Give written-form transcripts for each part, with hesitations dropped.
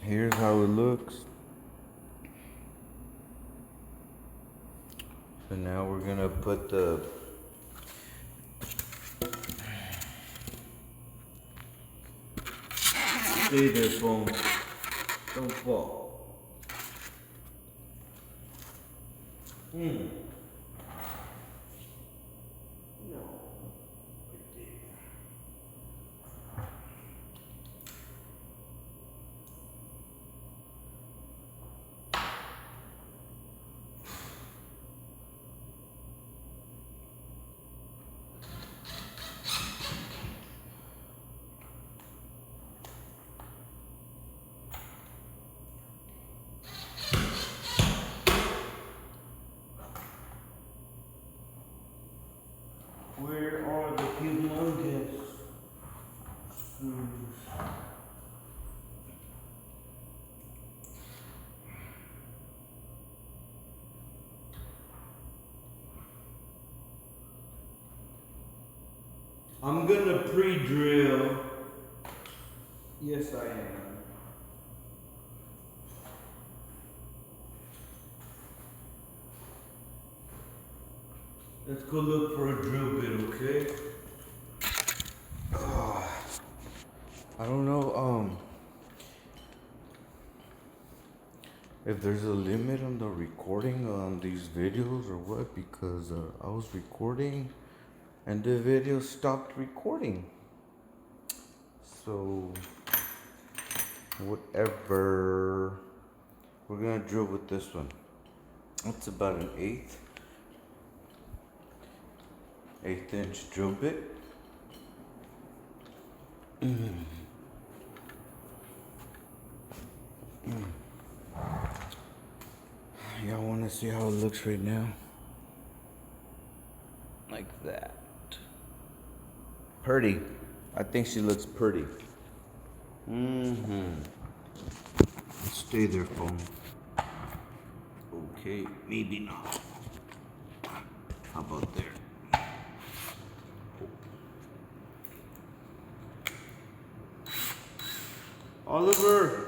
Here's how it looks. So now we're gonna put the stay there, phone. Don't fall. No. Where are the humongous screws? I'm gonna pre-drill. Yes, I am. Let's go look for a drill bit, okay? I don't know, if there's a limit on the recording on these videos or what, because I was recording and the video stopped recording. So, whatever. We're gonna drill with this one. It's about an eighth inch drill bit. Y'all wanna see how it looks right now? Like that. Pretty. I think she looks pretty. Stay there, phone. Okay, maybe not. How about there? Oliver!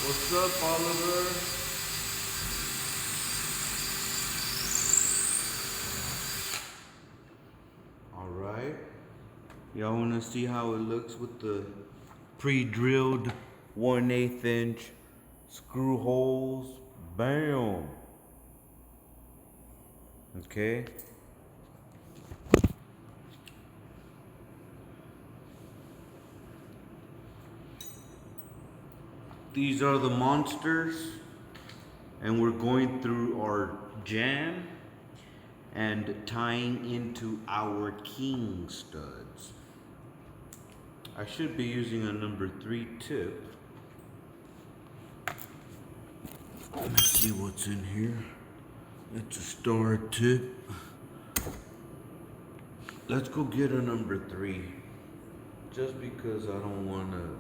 What's up, Oliver? Alright. Y'all wanna see how it looks with the pre-drilled 1/8 inch screw holes? Bam! Okay. These are the monsters, and we're going through our jam and tying into our king studs. I should be using a number 3 tip. Let's see what's in here. It's a star tip. Let's go get a number 3. Just because I don't wanna.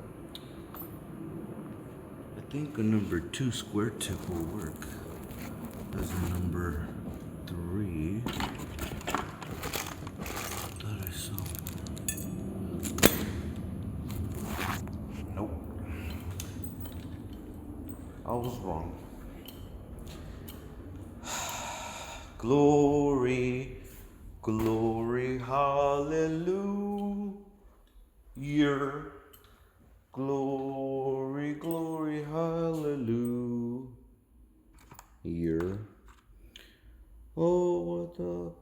I think a number 2 square tip will work as a number 3. Thought I saw one. Nope. I was wrong. Glory, glory, hallelujah. Glory, glory, hallelujah. Oh, what the?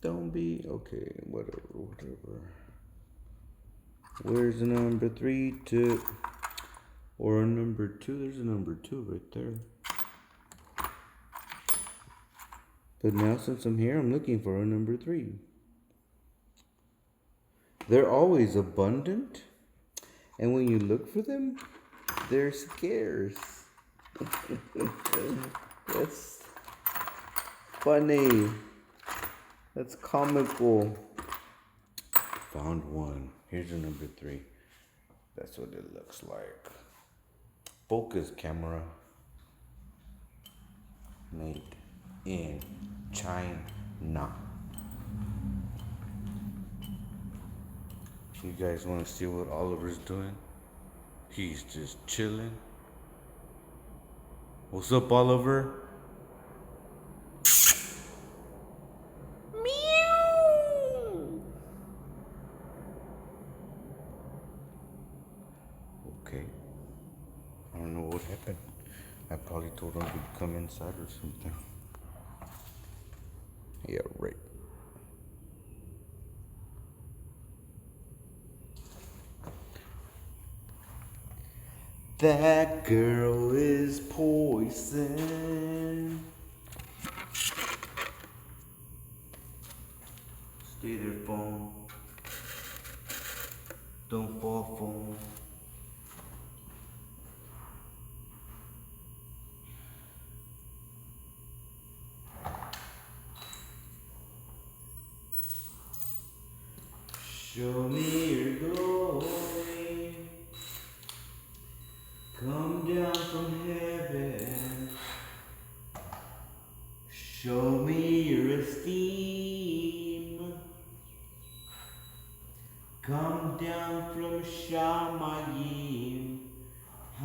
Don't be. Okay, whatever. Where's the number 3 tip? Or a number 2? There's a number 2 right there. But now since I'm here, I'm looking for a number 3. They're always abundant. And when you look for them, they're scarce. That's funny. That's comical. Found one. Here's the number 3. That's what it looks like. Focus camera. Made in China. You guys want to see what Oliver's doing? He's just chilling. What's up, Oliver? Meow. Okay. I don't know what happened. I probably told him to come inside or something. Yeah, right. That girl is poison. Stay there, phone. Don't fall, phone. Show me your glory. Come down from heaven. Show me your esteem. Come down from Shamayim.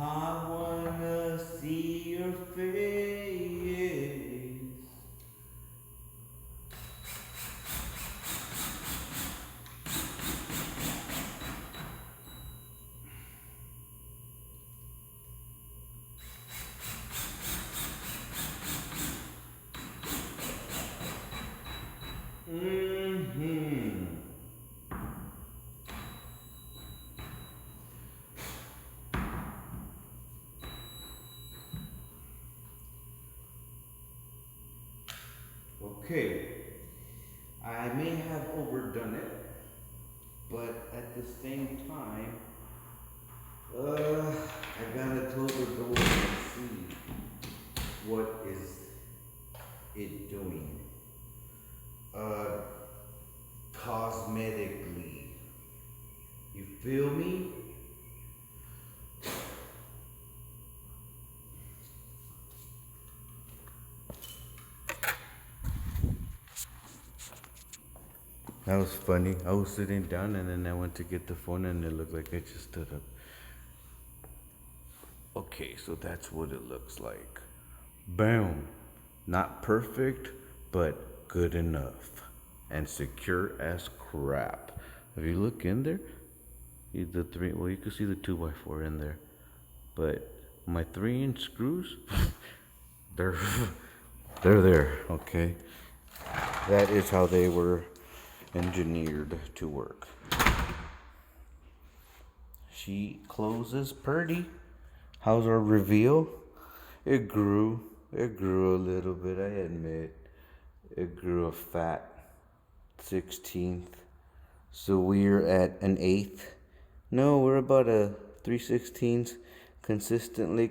I wanna see your face. Okay, I may have overdone it, but at the same time, I gotta close the door and see what is it doing. Cosmetically, you feel me? That was funny. I was sitting down and then I went to get the phone and it looked like I just stood up. Okay, so that's what it looks like. Boom. Not perfect, but good enough. And secure as crap. If you look in there, you can see the 2x4 in there. But my 3-inch screws, they're there, okay? That is how they were engineered to work. She closes pretty. How's our reveal? It grew a little bit, I admit. It grew a fat 16th. So we're at an 1/8. No, we're about a 3/16 consistently.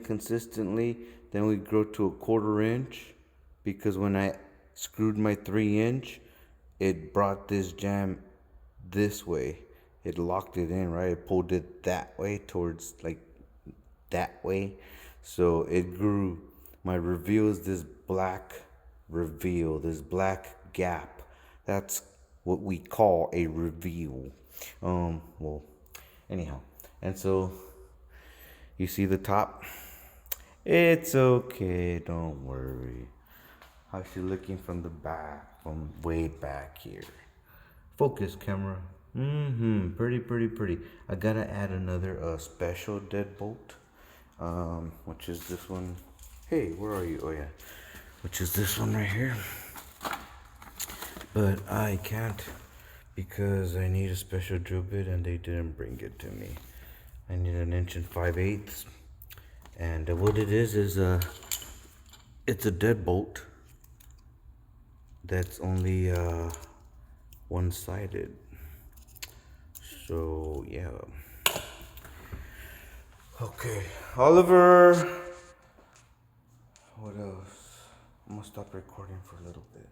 Then we grow to a 1/4 inch because when I screwed my 3-inch, it brought this jam this way. It locked it in, right? It pulled it that way towards like that way. So it grew. My reveal is this black reveal, this black gap. That's what we call a reveal. Well, anyhow. And so you see the top? It's okay, don't worry. How's she looking from the back, from way back here? Focus camera. Pretty. I gotta add another special deadbolt, which is this one. Hey, where are you? Oh yeah, which is this one right here. But I can't because I need a special drill bit and they didn't bring it to me. I need 1 inch and 5/8. And what it is it's a deadbolt that's only one-sided. So yeah. Okay, Oliver. What else? I'm gonna stop recording for a little bit.